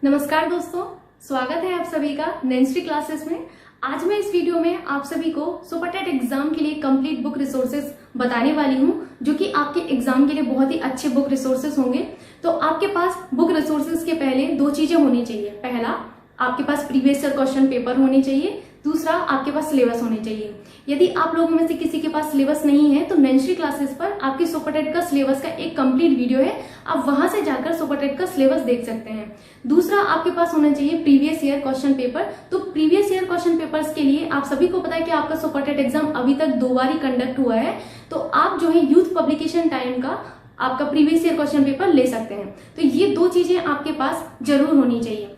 नमस्कार दोस्तों, स्वागत है आप सभी का नैंसी क्लासेस में। आज मैं इस वीडियो में आप सभी को सुपर टेट एग्जाम के लिए कंप्लीट बुक रिसोर्सेज बताने वाली हूं, जो कि आपके एग्जाम के लिए बहुत ही अच्छे बुक रिसोर्सेज होंगे। तो आपके पास बुक रिसोर्सेज के पहले दो चीजें होनी चाहिए। पहला, आपके पास प्रीवियस ईयर क्वेश्चन पेपर होने चाहिए। दूसरा, आपके पास सिलेबस होने चाहिए। यदि आप लोगों में से किसी के पास सिलेबस नहीं है तो नैंसी क्लासेस पर आपके सुपर टेट का सिलेबस का एक कंप्लीट वीडियो है, आप वहां से जाकर सुपर टेट का सिलेबस देख सकते हैं। दूसरा, आपके पास होना चाहिए प्रीवियस ईयर क्वेश्चन पेपर। तो प्रीवियस ईयर क्वेश्चन पेपर्स के लिए आप सभी को पता है कि आपका सुपर टेट एग्जाम अभी तक 2 बार ही कंडक्ट हुआ है, तो आप जो है यूथ पब्लिकेशन टाइम का आपका प्रीवियस ईयर क्वेश्चन पेपर ले सकते हैं। तो ये दो चीजें आपके पास जरूर होनी चाहिए।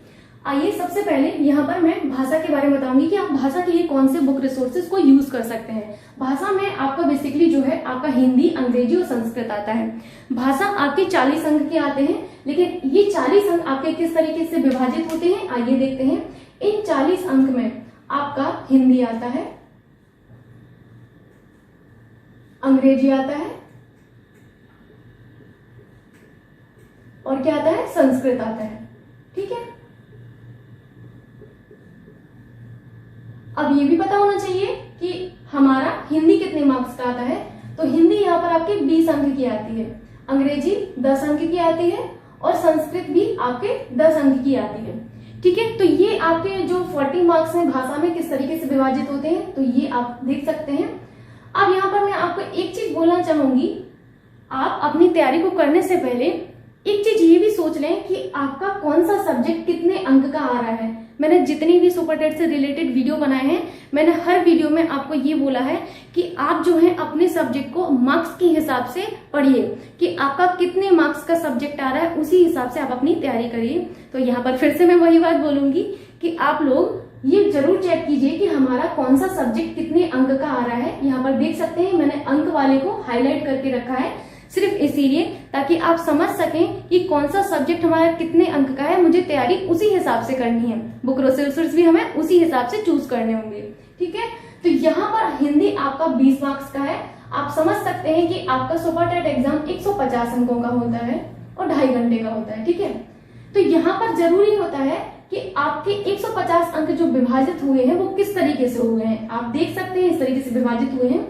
आइए सबसे पहले यहाँ पर मैं भाषा के बारे में बताऊंगी कि आप भाषा के लिए कौन से बुक रिसोर्सेज को यूज कर सकते हैं। भाषा में आपका बेसिकली जो है आपका हिंदी, अंग्रेजी और संस्कृत आता है। भाषा आपके 40 अंक के आते हैं, लेकिन ये 40 अंक आपके किस तरीके से विभाजित होते हैं आइए देखते हैं। इन 40 अंक में आपका हिंदी आता है, अंग्रेजी आता है और क्या आता है, संस्कृत आता है। ठीक है, अब ये भी पता होना चाहिए कि हमारा हिंदी कितने मार्क्स का आता है। तो हिंदी यहाँ पर आपके 20 अंक की आती है, अंग्रेजी 10 अंक की आती है और संस्कृत भी आपके 10 अंक की आती है। ठीक है, तो ये आपके जो 40 मार्क्स हैं भाषा में किस तरीके से विभाजित होते हैं, तो ये आप देख सकते हैं। अब यहाँ पर मैं आपको एक चीज बोलना चाहूंगी, आप अपनी तैयारी को करने से पहले एक चीज ये भी सोच लें कि आपका कौन सा सब्जेक्ट कितने अंक का आ रहा है। मैंने जितनी भी सुपर टेट से रिलेटेड वीडियो बनाए हैं, मैंने हर वीडियो में आपको ये बोला है कि आप जो है अपने सब्जेक्ट को मार्क्स के हिसाब से पढ़िए कि आपका कितने मार्क्स का सब्जेक्ट आ रहा है, उसी हिसाब से आप अपनी तैयारी करिए। तो यहाँ पर फिर से मैं वही बात बोलूंगी कि आप लोग ये जरूर चेक कीजिए कि हमारा कौन सा सब्जेक्ट कितने अंक का आ रहा है। यहाँ पर देख सकते हैं मैंने अंक वाले को हाईलाइट करके रखा है, सिर्फ इसीलिए ताकि आप समझ सकें कि कौन सा सब्जेक्ट हमारा कितने अंक का है, मुझे तैयारी उसी हिसाब से करनी है। बुक रिसोर्सेज भी हमें उसी हिसाब से चूज करने होंगे। ठीक है, तो यहाँ पर हिंदी आपका 20 मार्क्स का है। आप समझ सकते हैं कि आपका सुपर टेट एग्जाम 150 अंकों का होता है और 2.5 घंटे का होता है। ठीक है, तो यहाँ पर जरूरी होता है कि आपके 150 अंक जो विभाजित हुए हैं वो किस तरीके से हुए हैं। आप देख सकते हैं इस तरीके से विभाजित हुए हैं।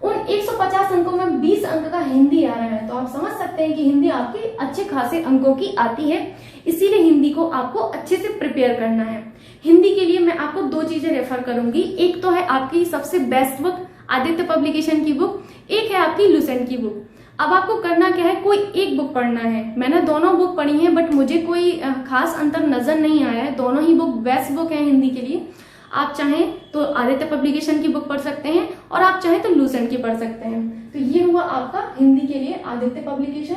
उन 150 अंकों में 20 अंक का हिंदी आ रहा है, तो आप समझ सकते हैं कि हिंदी आपकी अच्छे खासे अंकों की आती है। इसीलिए हिंदी को आपको अच्छे से प्रिपेयर करना है। हिंदी के लिए मैं आपको दो चीजें रेफर करूंगी। एक तो है आपकी सबसे बेस्ट बुक आदित्य पब्लिकेशन की बुक, एक है आपकी लुसेंट की बुक। अब आपको करना क्या है, कोई एक बुक पढ़ना है। मैंने दोनों बुक पढ़ी है बट मुझे कोई खास अंतर नजर नहीं आया है। दोनों ही बुक बेस्ट बुक है हिंदी के लिए। आप चाहें तो आदित्य पब्लिकेशन की बुक पढ़ सकते हैं और आप चाहें तो लुसेंट की पढ़ सकते हैं। तो ये हुआ आपका हिंदी के लिए आदित्य पब्लिकेशन।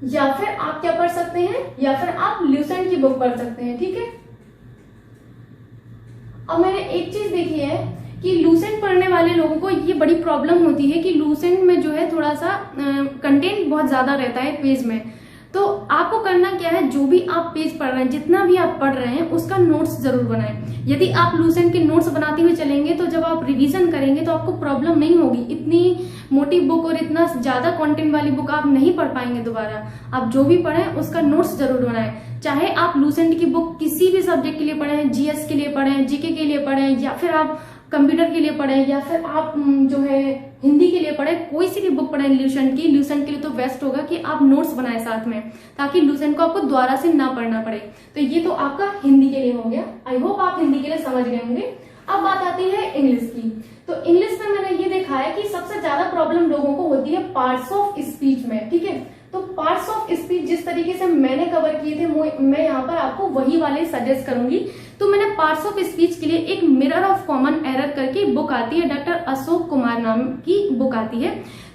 या फिर आप क्या पढ़ सकते हैं, या फिर आप लुसेंट की बुक पढ़ सकते हैं। ठीक है, अब मैंने एक चीज देखी है कि लुसेंट पढ़ने वाले लोगों को ये बड़ी प्रॉब्लम होती है कि लुसेंट में जो है थोड़ा सा कंटेंट बहुत ज्यादा रहता है पेज में। तो आपको करना क्या है, जो भी आप पेज पढ़ रहे हैं, जितना भी आप पढ़ रहे हैं उसका नोट्स जरूर बनाएं। यदि आप लुसेंट के नोट्स बनाते हुए चलेंगे तो जब आप रिवीजन करेंगे तो आपको प्रॉब्लम नहीं होगी। इतनी मोटी बुक और इतना ज्यादा कंटेंट वाली बुक आप नहीं पढ़ पाएंगे दोबारा। आप जो भी पढ़ें उसका नोट्स जरूर बनाएं। चाहे आप लुसेंट की बुक किसी भी सब्जेक्ट के लिए पढ़ें, जीएस के लिए पढ़ें, जीके के लिए पढ़ें, या फिर आप कंप्यूटर के लिए पढ़ें, या फिर आप जो है हिंदी के लिए पढ़ें, कोई सी भी बुक पढ़ें लुसेंट की। लुसेंट के लिए तो बेस्ट होगा कि आप नोट्स बनाएं साथ में, ताकि लुसेंट को आपको दोबारा से ना पढ़ना पड़े। तो ये तो आपका हिंदी के लिए हो गया। आई होप आप हिंदी के लिए समझ गए होंगे। अब बात आती है इंग्लिश की। तो इंग्लिश में मैंने ये देखा है कि सबसे ज्यादा प्रॉब्लम लोगों को होती है पार्ट्स ऑफ स्पीच में। ठीक है, तो पार्ट्स ऑफ स्पीच जिस तरीके से मैंने कवर किए थे मैं यहाँ पर आपको वही वाले सजेस्ट करूंगी। तो मैंने पार्ट्स ऑफ स्पीच के लिए एक मिरर ऑफ कॉमन एरर करके बुक आती है, डॉक्टर अशोक कुमार नाम की बुक आती है।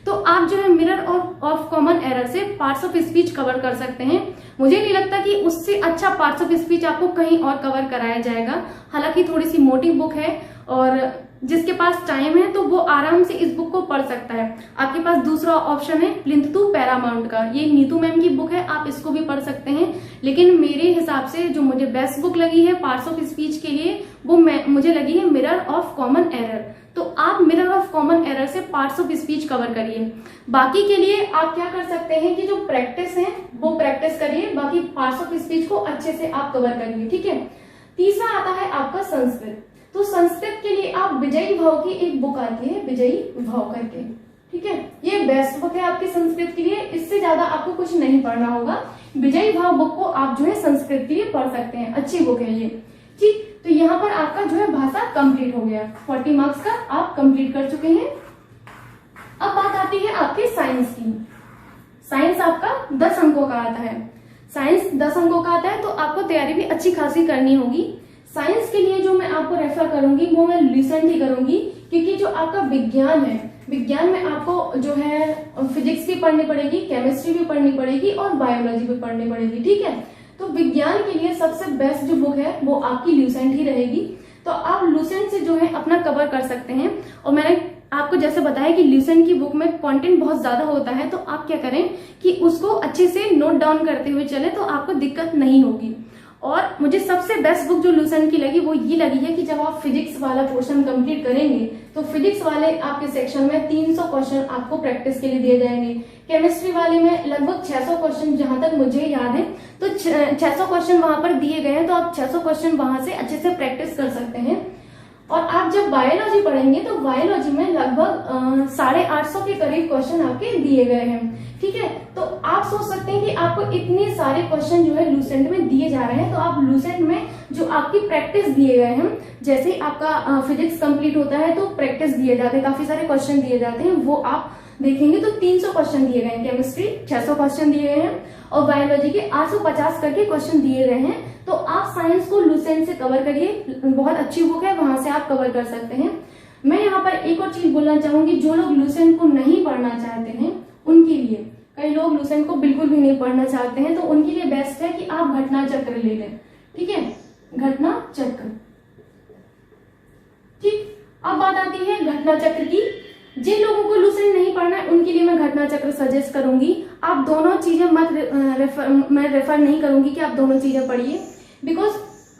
तो आप जो है मिरर ऑफ कॉमन एरर से पार्ट्स ऑफ स्पीच कवर कर सकते हैं। मुझे नहीं लगता कि उससे अच्छा पार्ट्स ऑफ स्पीच आपको कहीं और कवर कराया जाएगा। हालांकि थोड़ी सी मोटी बुक है और जिसके पास टाइम है तो वो आराम से इस बुक को पढ़ सकता है। आपके पास दूसरा ऑप्शन है प्लिंथ टू पैरामाउंट का, ये नीतू मैम की बुक है, आप इसको भी पढ़ सकते हैं। लेकिन मेरे हिसाब से जो मुझे बेस्ट बुक लगी है पार्ट्स ऑफ स्पीच के लिए, वो मुझे लगी है मिरर ऑफ कॉमन एरर। तो आप मिरर ऑफ कॉमन एरर से पार्ट्स ऑफ स्पीच कवर करिए। बाकी के लिए आप क्या कर सकते हैं कि जो प्रैक्टिस है वो प्रैक्टिस करिए, बाकी पार्ट्स ऑफ स्पीच को अच्छे से आप कवर करिए, ठीक है। तीसरा आता है आपका संस्कृत। तो संस्कृत के लिए आप विजयी भाव की एक बुक आती है, विजयी भाव करके, ठीक है। ये बेस्ट बुक है आपके संस्कृत के लिए, इससे ज्यादा आपको कुछ नहीं पढ़ना होगा। विजयी भाव बुक को आप जो है संस्कृत के लिए पढ़ सकते हैं, अच्छी बुक है ये, ठीक। तो यहाँ पर आपका जो है भाषा कंप्लीट हो गया, 40 मार्क्स का आप कंप्लीट कर चुके हैं। अब बात आती है आपके साइंस की। साइंस आपका 10 अंकों का आता है। साइंस 10 अंकों का आता है तो आपको तैयारी भी अच्छी खासी करनी होगी। साइंस के लिए जो मैं आपको रेफर करूंगी वो मैं लुसेंट ही करूंगी, क्योंकि जो आपका विज्ञान है, विज्ञान में आपको जो है फिजिक्स भी पढ़नी पड़ेगी, केमिस्ट्री भी पढ़नी पड़ेगी और बायोलॉजी भी पढ़नी पड़ेगी, ठीक है। तो विज्ञान के लिए सबसे बेस्ट जो बुक है वो आपकी लुसेंट ही रहेगी। तो आप लुसेंट से जो है अपना कवर कर सकते हैं। और मैंने आपको जैसे बताया कि लुसेंट की बुक में कंटेंट बहुत ज्यादा होता है, तो आप क्या करें कि उसको अच्छे से नोट डाउन करते हुए चले तो आपको दिक्कत नहीं होगी। और मुझे सबसे बेस्ट बुक जो लुसेंट की लगी वो ये लगी है कि जब आप फिजिक्स वाला पोर्शन कंप्लीट करेंगे तो फिजिक्स वाले आपके सेक्शन में 300 क्वेश्चन आपको प्रैक्टिस के लिए दिए जाएंगे। केमिस्ट्री वाले में लगभग 600 क्वेश्चन जहां तक मुझे याद है, तो 600 क्वेश्चन वहां पर दिए गए हैं, तो आप 600 क्वेश्चन वहां से अच्छे से प्रैक्टिस कर सकते हैं। और आप जब बायोलॉजी पढ़ेंगे तो बायोलॉजी में लगभग 850 के करीब क्वेश्चन आपके दिए गए हैं, ठीक है। तो आप सोच सकते हैं कि आपको इतने सारे क्वेश्चन जो है लुसेंट में दिए जा रहे हैं, तो आप लुसेंट में जो आपकी प्रैक्टिस दिए गए हैं, जैसे ही आपका फिजिक्स कंप्लीट होता है तो प्रैक्टिस दिए जाते हैं, काफी सारे क्वेश्चन दिए जाते हैं, वो आप देखेंगे तो 300 क्वेश्चन दिए गए हैं, केमिस्ट्री 600 क्वेश्चन दिए गए हैं और बायोलॉजी के 850 करके क्वेश्चन दिए गए हैं। तो आप साइंस को लुसेंट से कवर करिए, बहुत अच्छी बुक है, वहां से आप कवर कर सकते हैं। मैं यहाँ पर एक और चीज बोलना चाहूंगी, जो लोग लुसेंट को नहीं पढ़ना चाहते हैं उनके लिए, कई लोग लुसेंट को बिल्कुल भी नहीं पढ़ना चाहते हैं, तो उनके लिए बेस्ट है कि आप घटना चक्र ले लें, ठीक है, घटना चक्र, ठीक। अब बात आती है घटना चक्र की। जिन लोगों को लुसेंट नहीं पढ़ना है उनके लिए मैं घटना चक्र सजेस्ट करूंगी। आप दोनों चीजें मैं रेफर नहीं करूंगी कि आप दोनों चीजें पढ़िए, बिकॉज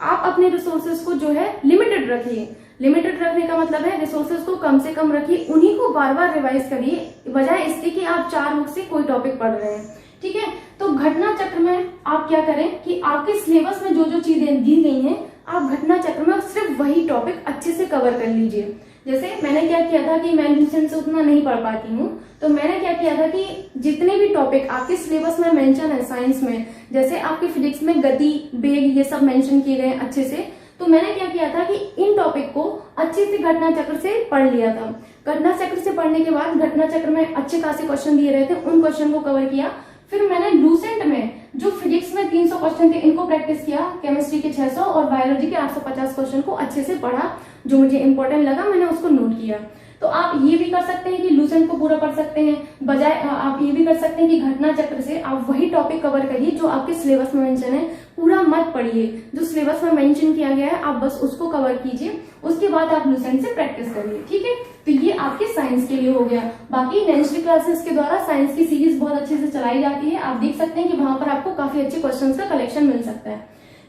आप अपने रिसोर्सेज को जो है लिमिटेड रखिए। लिमिटेड रखने का मतलब है रिसोर्सेज को कम से कम रखिए, उन्हीं को बार बार रिवाइज करिए, बजाय इसके कि आप 4 बुक से कोई टॉपिक पढ़ रहे हैं, ठीक है। तो घटना चक्र में आप क्या करें कि आपके सिलेबस में जो जो चीजें दी गई हैं, आप घटना चक्र में सिर्फ वही टॉपिक अच्छे से कवर कर लीजिए। जैसे मैंने क्या किया था कि मैं लुसेंट से उतना नहीं पढ़ पाती हूँ, तो मैंने क्या किया था कि जितने भी टॉपिक आपके सिलेबस में मेंशन है साइंस में, जैसे आपके फिजिक्स में गति, वेग, ये सब मेंशन किए गए अच्छे से, तो मैंने क्या किया था कि इन टॉपिक को अच्छे से घटना चक्र से पढ़ लिया था। घटना चक्र से पढ़ने के बाद घटना चक्र में अच्छे खासे क्वेश्चन दिए रहे थे, उन क्वेश्चन को कवर किया। फिर मैंने लुसेंट में जो फिजिक्स में 300 क्वेश्चन थे इनको प्रैक्टिस किया, केमिस्ट्री के 600 और बायोलॉजी के 850 क्वेश्चन को अच्छे से पढ़ा, जो मुझे इंपॉर्टेंट लगा मैंने उसको नोट किया। तो आप ये भी कर सकते हैं कि लुसेंट को पूरा पढ़ सकते हैं, बजाय आप ये भी कर सकते हैं कि घटना चक्र से आप वही टॉपिक कवर करिए जो आपके सिलेबस में मेंशन है, पूरा मत पढ़िए। जो सिलेबस में मेंशन किया गया है आप बस उसको कवर कीजिए, उसके बाद आप लुसेंट से प्रैक्टिस करिए, ठीक है। तो ये आपके साइंस के लिए हो गया। बाकी नेक्स्ट क्लासेस के द्वारा साइंस की सीरीज बहुत अच्छे से चलाई जाती है, आप देख सकते हैं कि वहां पर आपको काफी अच्छे क्वेश्चंस का कलेक्शन मिल सकता है,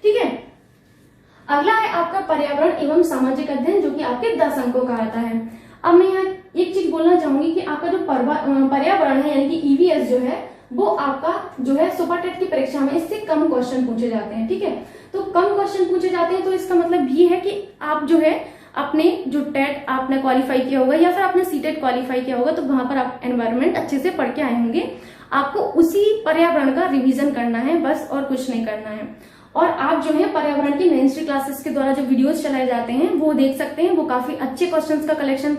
ठीक है। अगला है आपका पर्यावरण एवं सामाजिक अध्ययन, जो कि आपके 10 अंकों का आता है। अब मैं यहाँ एक चीज बोलना चाहूंगी कि आपका जो पर्यावरण है यानी कि ईवीएस जो है, वो आपका जो है सुपर टेट की परीक्षा में इससे कम क्वेश्चन पूछे जाते हैं, ठीक है। तो कम क्वेश्चन पूछे जाते हैं तो इसका मतलब ये है कि आप जो है अपने जो टेट आपने क्वालिफाई किया होगा या फिर आपने सीटेट क्वालिफाई किया होगा, तो वहां पर आप एनवायरमेंट अच्छे से पढ़ के आए होंगे। आपको उसी पर्यावरण का रिवीजन करना है बस, और कुछ नहीं करना है। और आप जो है पर्यावरण की नेक्स्ट क्लासेस के द्वारा जो वीडियोस चलाए जाते हैं वो देख सकते हैं, वो काफी अच्छे क्वेश्चंस का कलेक्शन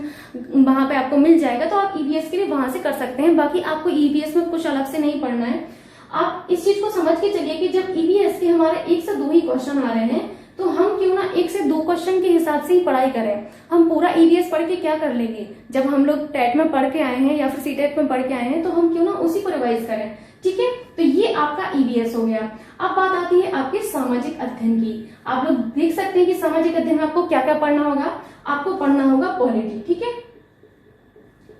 वहां पे आपको मिल जाएगा, तो आप ईवीएस के लिए वहां से कर सकते हैं। बाकी आपको ईवीएस में कुछ अलग से नहीं पढ़ना है। आप इस चीज को समझ के चलिए कि जब ईवीएस के हमारे 1 से 2 ही क्वेश्चन आ रहे हैं, तो हम क्यों ना 1 से 2 क्वेश्चन के हिसाब से ही पढ़ाई करें। हम पूरा ईवीएस पढ़ के क्या कर लेंगे, जब हम लोग टेट में पढ़ के आए हैं या फिर सीटेट में पढ़ के आए हैं, तो हम क्यों ना उसी को रिवाइज करें। ठीक है, तो ये आपका ईवीएस हो गया। अब बात आती है आपके सामाजिक अध्ययन की। आप लोग देख सकते हैं कि सामाजिक अध्ययन में आपको क्या क्या पढ़ना होगा। आपको पढ़ना होगा पॉलिटी। ठीक है,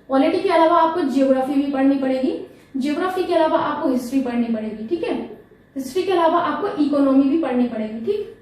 पॉलिटी के अलावा आपको जियोग्राफी भी पढ़नी पड़ेगी। जियोग्राफी के अलावा आपको हिस्ट्री पढ़नी पड़ेगी। ठीक है, हिस्ट्री के अलावा आपको इकोनॉमी भी पढ़नी पड़ेगी। ठीक,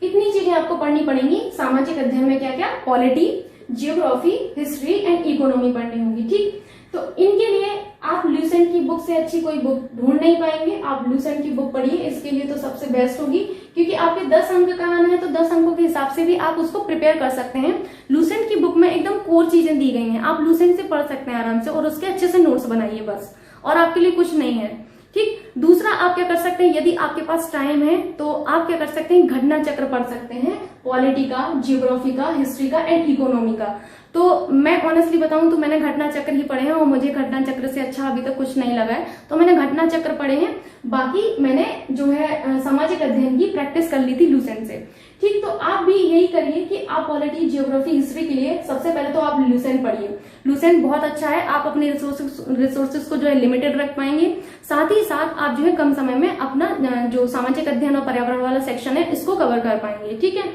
इतनी चीजें आपको पढ़नी पड़ेंगी। सामाजिक अध्ययन में क्या क्या, polity, geography, history and economy पढ़नी होगी। ठीक, तो इनके लिए आप लूसेंट की बुक से अच्छी कोई बुक ढूंढ नहीं पाएंगे। आप लूसेंट की बुक पढ़िए, इसके लिए तो सबसे बेस्ट होगी, क्योंकि आपके 10 अंक का आना है तो 10 अंकों के हिसाब से भी आप उसको प्रिपेयर कर सकते हैं। लूसेंट की बुक में एकदम कोर चीजें दी गई हैं, आप लूसेंट से पढ़ सकते हैं आराम से, और उसके अच्छे से नोट्स बनाइए बस, और आपके लिए कुछ नहीं है। ठीक, दूसरा आप क्या कर सकते हैं, यदि आपके पास टाइम है तो आप क्या कर सकते हैं, घटना चक्र पढ़ सकते हैं, पॉलिटी का, जियोग्राफी का, हिस्ट्री का एंड इकोनॉमी का। तो मैं ऑनेस्टली बताऊं तो मैंने घटना चक्र ही पढ़े हैं, और मुझे घटना चक्र से अच्छा अभी तक कुछ नहीं लगा है, तो मैंने घटना चक्र पढ़े हैं। बाकी मैंने जो है सामाजिक अध्ययन की प्रैक्टिस कर ली थी लूसेंट से। ठीक, तो आप भी यही करिए कि आप पॉलिटी, जियोग्राफी, हिस्ट्री के लिए सबसे पहले तो आप लूसेंट पढ़िए। लूसेंट बहुत अच्छा है, आप अपने रिसोर्सेज को जो है लिमिटेड रख पाएंगे। साथ ही साथ आप जो है कम समय में अपना जो सामाजिक अध्ययन और पर्यावरण वाला सेक्शन है इसको कवर कर पाएंगे। ठीक है,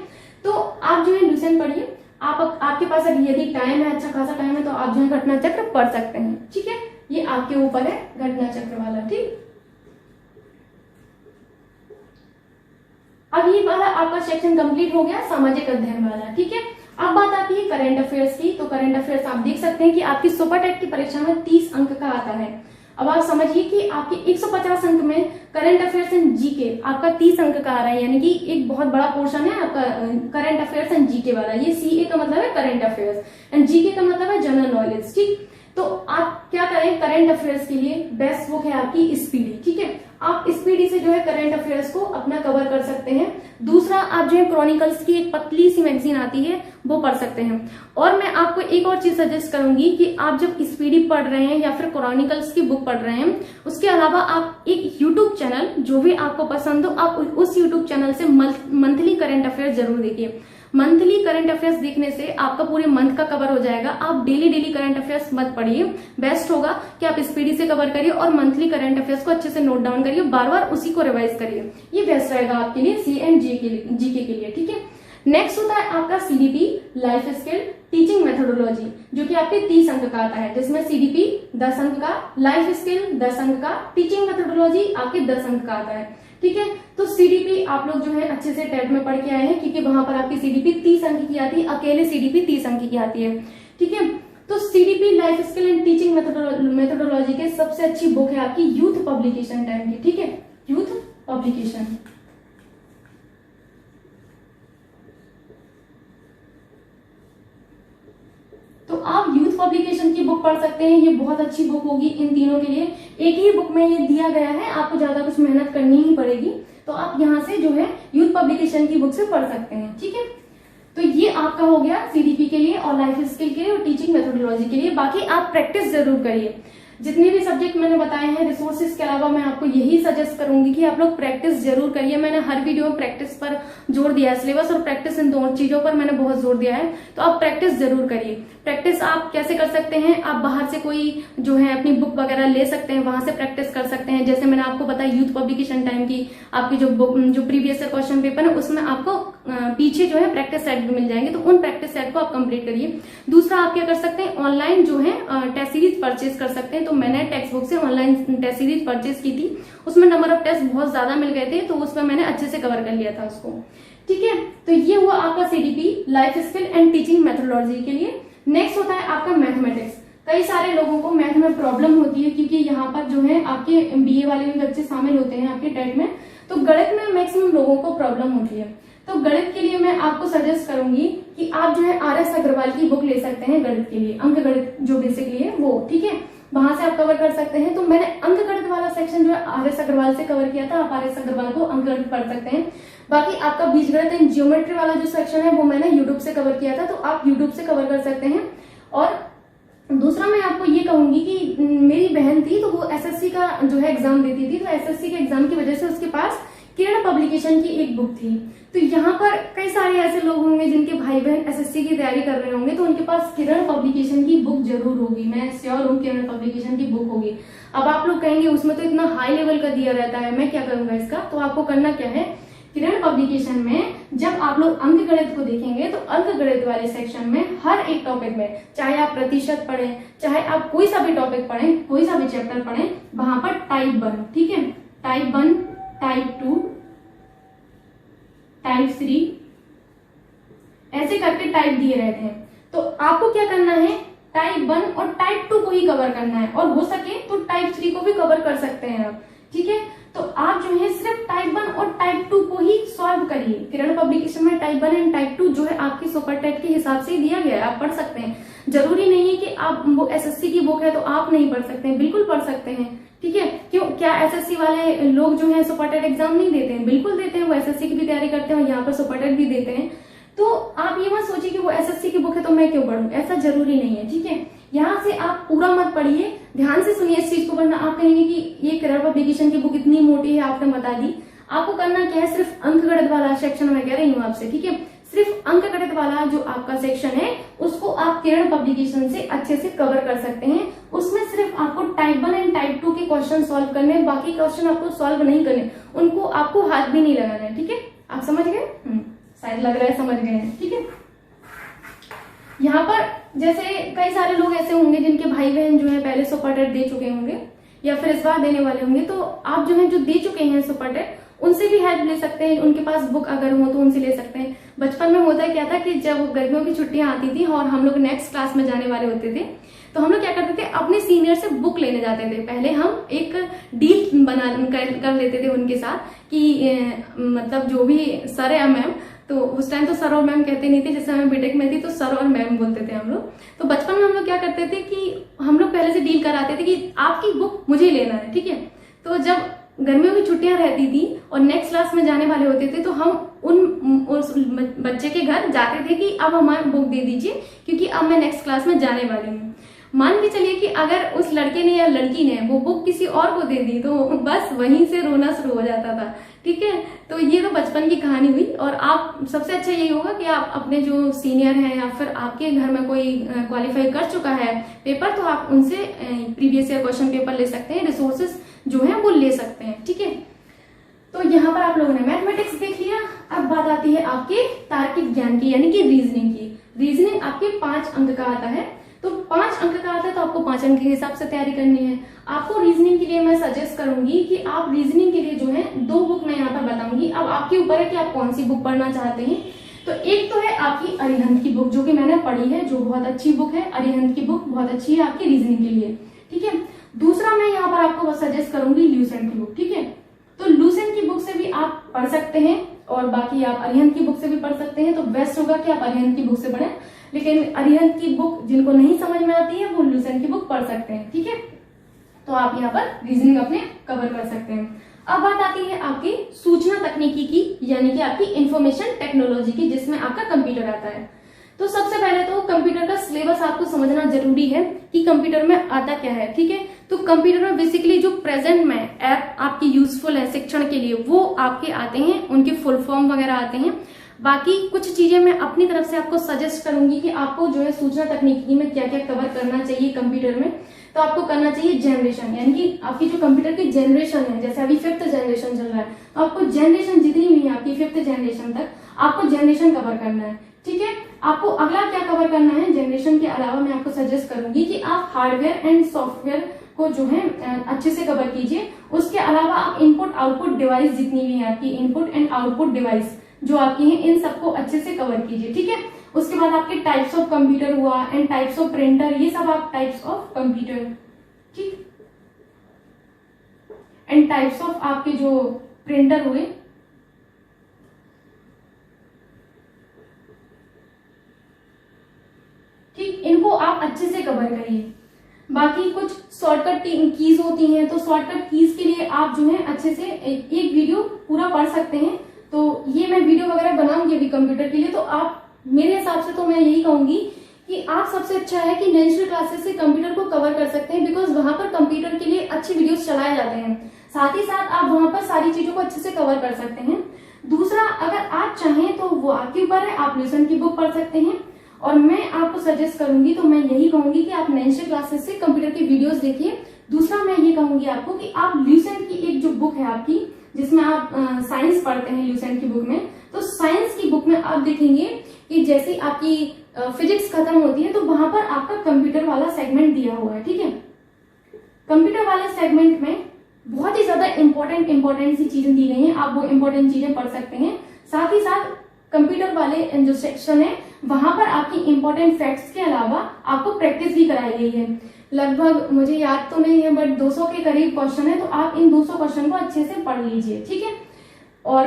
तो आप जो है लूसेंट पढ़िए। आपके पास अगर यदि टाइम है, अच्छा खासा टाइम है, तो आप जो है घटना चक्र पढ़ सकते हैं। ठीक है, ये आपके ऊपर है घटना चक्र वाला। ठीक, अब ये वाला आपका सेक्शन कंप्लीट हो गया, सामाजिक अध्ययन वाला। ठीक है, अब बात आती है करंट अफेयर्स की। तो करंट अफेयर्स आप देख सकते हैं कि आपकी सुपर टेट की परीक्षा में 30 अंक का आता है। अब आप समझिए कि आपके 150 अंक में करंट अफेयर्स एंड जीके आपका 30 अंक का आ रहा है, यानी कि एक बहुत बड़ा पोर्शन है आपका करंट अफेयर्स एंड जीके वाला। ये सीए का मतलब है करंट अफेयर्स एंड जीके का मतलब है जनरल नॉलेज। ठीक, तो आप क्या करें, करंट अफेयर्स के लिए बेस्ट बुक है आपकी स्पीडी। ठीक है, आप स्पीडी से जो है करंट अफेयर्स को अपना कवर कर सकते हैं। दूसरा, आप जो है क्रॉनिकल्स की एक पतली सी मैगजीन आती है वो पढ़ सकते हैं। और मैं आपको एक और चीज सजेस्ट करूंगी कि आप जब स्पीडी पढ़ रहे हैं या फिर क्रॉनिकल्स की बुक पढ़ रहे हैं, उसके अलावा आप एक यूट्यूब चैनल जो भी आपको पसंद हो, आप उस यूट्यूब चैनल से मंथली करंट अफेयर्स जरूर देखिए। मंथली करंट अफेयर्स देखने से आपका पूरे मंथ का कवर हो जाएगा। आप डेली करंट अफेयर्स मत पढ़िए, बेस्ट होगा कि आप स्पीडी से कवर करिए और मंथली करंट अफेयर्स को अच्छे से नोट डाउन करिए, बार बार उसी को रिवाइज करिए। ये बेस्ट रहेगा आपके लिए सी एंड जीके के लिए। ठीक है, नेक्स्ट होता है आपका CDP life skill teaching methodology, जो कि आपके 30 अंक का आता है, जिसमें सीडीपी 10 अंक का, लाइफ स्किल 10 अंक का, टीचिंग मेथोडोलॉजी आपके 10 अंक का आता है। ठीक है, तो सीडीपी आप लोग जो है अच्छे से टेट में पढ़ के आए हैं, क्योंकि वहां पर आपकी सीडीपी 30 अंक की आती है, अकेले सीडीपी 30 अंक की आती है। ठीक है, तो CDP life skill and teaching methodology के सबसे अच्छी बुक है आपकी यूथ पब्लिकेशन टाइम की। ठीक है, यूथ पब्लिकेशन। तो आप यूथ पब्लिकेशन की बुक पढ़ सकते हैं, ये बहुत अच्छी बुक होगी इन तीनों के लिए। एक ही बुक में ये दिया गया है, आपको ज्यादा कुछ मेहनत करनी ही पड़ेगी, तो आप यहाँ से जो है यूथ पब्लिकेशन की बुक से पढ़ सकते हैं। ठीक है, तो ये आपका हो गया सीडीपी के लिए और लाइफ स्किल के लिए और टीचिंग मेथोडोलॉजी के लिए। बाकी आप प्रैक्टिस जरूर करिए, जितने भी सब्जेक्ट मैंने बताए हैं रिसोर्सेज के अलावा मैं आपको यही सजेस्ट करूंगी कि आप लोग प्रैक्टिस जरूर करिए। मैंने हर वीडियो में प्रैक्टिस पर जोर दिया है, सिलेबस और प्रैक्टिस इन दोनों चीजों पर मैंने बहुत जोर दिया है, तो आप प्रैक्टिस जरूर करिए। प्रैक्टिस आप कैसे कर सकते हैं, आप बाहर से कोई जो है अपनी बुक वगैरह ले सकते हैं, वहां से प्रैक्टिस कर सकते हैं। जैसे मैंने आपको बताया यूथ पब्लिकेशन टाइम की आपकी जो बुक जो प्रीवियस ईयर क्वेश्चन पेपर है उसमें आपको पीछे जो है प्रैक्टिस सेट भी मिल जाएंगे, तो उन प्रैक्टिस सेट को आप कंप्लीट करिए। दूसरा आप क्या कर सकते हैं, ऑनलाइन जो है टेस्ट सीरीज परचेज कर सकते हैं। तो मैंने टेक्स्ट बुक से ऑनलाइन टेस्ट सीरीज परचेज की थी, उसमें नंबर ऑफ टेस्ट बहुत ज्यादा मिल गए थे, तो उसमें मैंने अच्छे से कवर कर लिया था उसको। ठीक है, तो ये हुआ आपका CDP life skill and teaching methodology के लिए। नेक्स्ट होता है आपका मैथमेटिक्स। कई सारे लोगों को मैथ में प्रॉब्लम होती है, क्योंकि यहाँ पर जो है आपके बीए वाले भी बच्चे शामिल होते हैं आपके टेट में, तो गणित में मैक्सिमम लोगों को प्रॉब्लम होती है। तो गणित के लिए मैं आपको सजेस्ट करूंगी कि आप जो है RS अग्रवाल की बुक ले सकते हैं गणित के लिए, अंक गणित जो बेसिकली है वो। ठीक है, वहां से आप कवर कर सकते हैं। तो मैंने अंक गणित वाला सेक्शन जो है RS अग्रवाल से कवर किया था, आप RS अग्रवाल को अंक गणित पढ़ सकते हैं। बाकी आपका बीजगणित एंड ज्योमेट्री वाला जो सेक्शन है वो मैंने यूट्यूब से कवर किया था, तो आप यूट्यूब से कवर कर सकते हैं। और दूसरा मैं आपको ये कहूंगी कि मेरी बहन थी, तो वो SSC का जो है एग्जाम देती थी, तो SSC के एग्जाम की वजह से उसके पास किरण पब्लिकेशन की एक बुक थी। तो यहाँ पर कई सारे ऐसे लोग होंगे जिनके भाई बहन एसएससी की तैयारी कर रहे होंगे, तो उनके पास किरण पब्लिकेशन की बुक जरूर होगी, मैं श्योर हूँ किरण पब्लिकेशन की बुक होगी। अब आप लोग कहेंगे उसमें तो इतना हाई लेवल का दिया रहता है, मैं क्या करूंगा इसका। तो आपको करना क्या है, किरण पब्लिकेशन में जब आप लोग अंक गणित को देखेंगे तो अंक गणित वाले सेक्शन में हर एक टॉपिक में, चाहे आप प्रतिशत पढ़ें, चाहे आप कोई सा भी टॉपिक पढ़ें, कोई सा भी चैप्टर पढ़ें, वहां पर टाइप 1, ठीक है, टाइप 1, टाइप 2, टाइप 3 ऐसे करके टाइप दिए रहते हैं। तो आपको क्या करना है, टाइप 1 और टाइप 2 को ही कवर करना है, और हो सके तो टाइप 3 को भी कवर कर सकते हैं आप, ठीक है। तो आप जो है सिर्फ टाइप 1 और टाइप 2 को ही सॉल्व करिए। किरण पब्लिकेशन में टाइप 1 एंड टाइप 2 जो है आपकी सुपर टेट के हिसाब से ही दिया गया है, आप पढ़ सकते हैं। जरूरी नहीं है कि आप वो एसएससी की बुक है तो आप नहीं पढ़ सकते हैं, बिल्कुल पढ़ सकते हैं, ठीक है। क्यों, क्या एसएससी वाले लोग जो है सुपर टेट एग्जाम नहीं देते हैं? बिल्कुल देते हैं, वो एसएससी की भी तैयारी करते हैं और यहाँ पर सुपर टेट भी देते हैं। तो आप ये मत सोचिए कि वो एसएससी की बुक है तो मैं क्यों पढ़ूं, ऐसा जरूरी नहीं है, ठीक है। यहाँ से आप पूरा मत पढ़िए, ध्यान से सुनिए इस चीज को, वरना आप कहेंगे कि ये किरण पब्लिकेशन की बुक इतनी मोटी है, आपने बता दी। आपको करना क्या है, सिर्फ अंक गणित वाला सेक्शन मैं कह रही हूँ आपसे, ठीक है, सिर्फ अंक गणित वाला जो आपका सेक्शन है उसको आप किरण पब्लिकेशन से अच्छे से कवर कर सकते हैं। उसमें सिर्फ आपको टाइप 1 एंड टाइप 2 के क्वेश्चन सॉल्व करने, बाकी क्वेश्चन आपको सॉल्व नहीं करने, उनको आपको हाथ भी नहीं लगाना है, ठीक है। आप समझ गए? शायद लग रहा है समझ गए हैं, ठीक है। यहाँ पर जैसे कई सारे लोग ऐसे होंगे जिनके भाई बहन जो है पहले सुपर टेट दे चुके होंगे या फिर इस बार देने वाले होंगे, तो आप जो है जो दे चुके हैं सुपर टेट उनसे भी हेल्प ले सकते हैं, उनके पास बुक अगर हो तो उनसे ले सकते हैं। बचपन में होता क्या था कि जब गर्मियों की छुट्टियां आती थी और हम लोग नेक्स्ट क्लास में जाने वाले होते थे, तो हम लोग क्या करते थे, अपने सीनियर से बुक लेने जाते थे। पहले हम एक डील कर लेते थे उनके साथ कि मतलब जो भी सर या मैम, तो उस टाइम तो सर और मैम कहते नहीं थे, जैसे मैं बीटेक में थी तो सर और मैम बोलते थे हम लोग। तो बचपन में हम लोग क्या करते थे कि हम लोग पहले से डील कराते थे कि आपकी बुक मुझे लेना है, ठीक है। तो जब गर्मियों की छुट्टियां रहती थी और नेक्स्ट क्लास में जाने वाले होते थे, तो हम उस बच्चे के घर जाते थे कि अब हमारी बुक दे दीजिए क्योंकि अब मैं नेक्स्ट क्लास में जाने वाली हूँ। मान के चलिए कि अगर उस लड़के ने या लड़की ने वो बुक किसी और को दे दी तो बस वहीं से रोना शुरू हो जाता था, ठीक है। तो ये तो बचपन की कहानी हुई। और आप सबसे अच्छा यही होगा कि आप अपने जो सीनियर हैं या फिर आपके घर में कोई क्वालिफाई कर चुका है पेपर, तो आप उनसे प्रीवियस ईयर क्वेश्चन पेपर ले सकते हैं, रिसोर्सेज जो है वो ले सकते हैं, ठीक है। तो यहाँ पर आप लोगों ने मैथमेटिक्स देख लिया। अब बात आती है आपके तार्किक ज्ञान की, यानी कि रीजनिंग की। रीजनिंग आपके 5 अंक का आता है, तो 5 अंक का आता है तो आपको 5 अंक के हिसाब से तैयारी करनी है। आपको रीजनिंग के लिए मैं सजेस्ट करूंगी कि आप रीजनिंग के लिए जो है 2 बुक मैं यहाँ पर बताऊंगी। अब आपके ऊपर है कि आप कौन सी बुक पढ़ना चाहते हैं। तो एक तो है आपकी अरिहंत की बुक, जो कि मैंने पढ़ी है, जो बहुत अच्छी बुक है। अरिहंत की बुक बहुत अच्छी है आपकी रीजनिंग के लिए, ठीक है। दूसरा मैं यहाँ पर आपको सजेस्ट करूंगी ल्यूसेंट की बुक, ठीक है। तो ल्यूसेंट की बुक से भी आप पढ़ सकते हैं और बाकी आप अरिहंत की बुक से भी पढ़ सकते हैं। तो बेस्ट होगा कि आप अरिहंत की बुक से पढ़ें, लेकिन अरिहंत की बुक जिनको नहीं समझ में आती है वो ल्यूसेंट की बुक पढ़ सकते हैं, ठीक है। तो आप यहाँ पर रीजनिंग अपने कवर कर सकते हैं। अब बात आती है आपकी सूचना तकनीकी की, यानी कि आपकी इंफॉर्मेशन टेक्नोलॉजी की, जिसमें आपका कंप्यूटर आता है। तो सबसे पहले तो कंप्यूटर का सिलेबस आपको समझना जरूरी है कि कंप्यूटर में आता क्या है, ठीक है। तो कंप्यूटर में बेसिकली जो प्रेजेंट में ऐप आपकी यूजफुल है शिक्षण के लिए, वो आपके आते हैं, उनके फुल फॉर्म वगैरह आते हैं। बाकी कुछ चीजें मैं अपनी तरफ से आपको सजेस्ट करूंगी कि आपको जो है सूचना तकनीकी में क्या क्या कवर करना चाहिए कंप्यूटर में। तो आपको करना चाहिए जनरेशन, यानी कि आपकी जो कंप्यूटर की जनरेशन है, जैसे अभी 5th जनरेशन चल रहा है, तो आपको जनरेशन जितनी भी है आपकी 5th जनरेशन तक आपको जनरेशन कवर करना है, ठीक है। आपको अगला क्या कवर करना है, जनरेशन के अलावा मैं आपको सजेस्ट करूंगी कि आप हार्डवेयर एंड सॉफ्टवेयर को जो है अच्छे से कवर कीजिए। उसके अलावा आप इनपुट आउटपुट डिवाइस जितनी भी है आपकी इनपुट एंड आउटपुट डिवाइस जो आपकी हैं, इन सबको अच्छे से कवर कीजिए, ठीक है। उसके बाद आपके टाइप्स ऑफ कंप्यूटर हुआ एंड टाइप्स ऑफ प्रिंटर, ये सब आप टाइप्स ऑफ कंप्यूटर, ठीक, एंड टाइप्स ऑफ आपके जो प्रिंटर हुए, ठीक, इनको आप अच्छे से कवर करिए। बाकी कुछ शॉर्टकट कीज होती हैं, तो शॉर्टकट कीज के लिए आप जो है अच्छे से एक वीडियो पूरा पढ़ सकते हैं। तो ये मैं वीडियो वगैरह बनाऊंगी अभी कंप्यूटर के लिए। तो आप मेरे हिसाब से तो मैं यही कहूंगी कि आप सबसे अच्छा है कि नेचुरल क्लासेस से कंप्यूटर को कवर कर सकते हैं, बिकॉज वहां पर कंप्यूटर के लिए अच्छे वीडियोस चलाए जाते हैं। साथ ही साथ आप वहां पर सारी चीजों को अच्छे से कवर कर सकते हैं। दूसरा, अगर आप चाहें तो वो आपके ऊपर है, आप ल्यूसेंट की बुक पढ़ सकते हैं। और मैं आपको सजेस्ट करूंगी तो मैं यही कहूंगी कि आप नैन्सी क्लासेस से कंप्यूटर की वीडियोस देखिए। दूसरा, मैं ये कहूंगी आपको कि आप ल्यूसेंट की एक जो बुक है आपकी, जिसमें आप साइंस पढ़ते हैं ल्यूसेंट की बुक में, तो साइंस की बुक में आप देखेंगे कि जैसे आपकी फिजिक्स खत्म होती है तो वहां पर आपका कंप्यूटर वाला सेगमेंट दिया हुआ है, ठीक है। कंप्यूटर वाले सेगमेंट में बहुत ही ज्यादा इंपॉर्टेंट सी चीजें दी गई हैं, आप वो इंपॉर्टेंट चीजें पढ़ सकते हैं। साथ ही साथ कंप्यूटर वाले जो सेक्शन है वहां पर आपकी इंपॉर्टेंट फैक्ट्स के अलावा आपको प्रैक्टिस भी कराई गई है। लगभग मुझे याद तो नहीं है बट 200 के करीब क्वेश्चन है, तो आप इन 200 क्वेश्चन को अच्छे से पढ़ लीजिए, ठीक है। और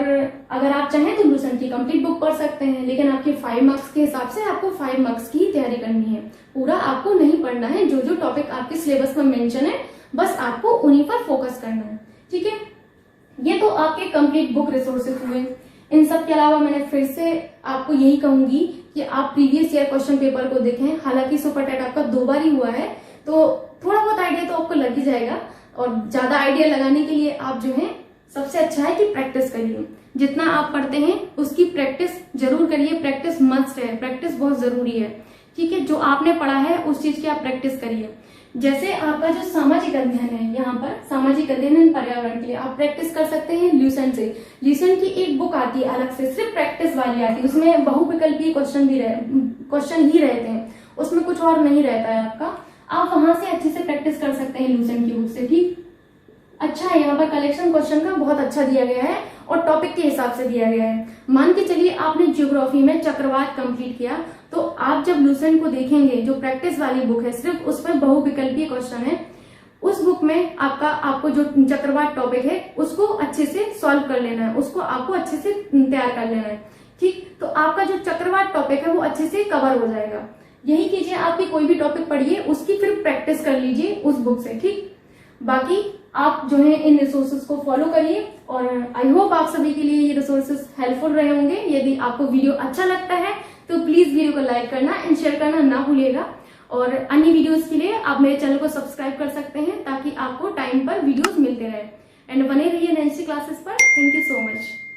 अगर आप चाहें तो ल्यूसेंट की कंप्लीट बुक पढ़ सकते हैं, लेकिन आपके 5 मार्क्स के हिसाब से आपको 5 मार्क्स की ही तैयारी करनी है। पूरा आपको नहीं पढ़ना है, जो जो टॉपिक आपके सिलेबस में मेंशन है बस आपको उन्हीं पर फोकस करना है, ठीक है। ये तो आपके कंप्लीट बुक रिसोर्सेज हुए। इन सब के अलावा मैंने फिर से आपको यही कहूंगी कि आप प्रीवियस ईयर क्वेश्चन पेपर को देखें। हालांकि सुपर टेट आपका 2 बार ही हुआ है, तो थोड़ा बहुत आइडिया तो आपको लग ही जाएगा। और ज्यादा आइडिया लगाने के लिए आप जो है सबसे अच्छा है कि प्रैक्टिस करिए। जितना आप पढ़ते हैं उसकी प्रैक्टिस जरूर करिए, प्रैक्टिस मस्ट है, प्रैक्टिस बहुत जरूरी है, ठीक है। जो आपने पढ़ा है उस चीज की आप प्रैक्टिस करिए। जैसे आपका जो सामाजिक अध्ययन है, यहाँ पर सामाजिक अध्ययन एवं पर्यावरण के लिए आप प्रैक्टिस कर सकते हैं ल्यूसेंट से। ल्यूसेंट की एक बुक आती है अलग से, सिर्फ प्रैक्टिस वाली आती है, उसमें बहुविकल्पीय क्वेश्चन ही रहते हैं, उसमें कुछ और नहीं रहता है आपका। आप वहां से अच्छे से प्रैक्टिस कर सकते हैं ल्यूसेंट की बुक से, ठीक। अच्छा है, यहाँ पर कलेक्शन क्वेश्चन का बहुत अच्छा दिया गया है और टॉपिक के हिसाब से दिया गया है। मान के चलिए आपने ज्योग्राफी में चक्रवात कंप्लीट किया, तो आप जब ल्यूसेंट को देखेंगे, जो प्रैक्टिस वाली बुक है सिर्फ उसमें बहुविकल्पीय क्वेश्चन है, उस बुक में आपको जो चक्रवात टॉपिक है उसको अच्छे से सॉल्व कर लेना है, उसको आपको अच्छे से तैयार कर लेना है, ठीक। तो आपका जो चक्रवात टॉपिक है वो अच्छे से कवर हो जाएगा। यही कीजिए, आपकी कोई भी टॉपिक पढ़िए उसकी फिर प्रैक्टिस कर लीजिए उस बुक से, ठीक। बाकी आप जो है इन रिसोर्सेज को फॉलो करिए और आई होप आप सभी के लिए ये रिसोर्सेज हेल्पफुल रहे होंगे। यदि आपको वीडियो अच्छा लगता है तो प्लीज वीडियो को लाइक करना एंड शेयर करना ना भूलिएगा। और अन्य वीडियोस के लिए आप मेरे चैनल को सब्सक्राइब कर सकते हैं ताकि आपको टाइम पर वीडियोस मिलते रहे। एंड बने रहिए नैन्सी क्लासेस पर। Thank you so much.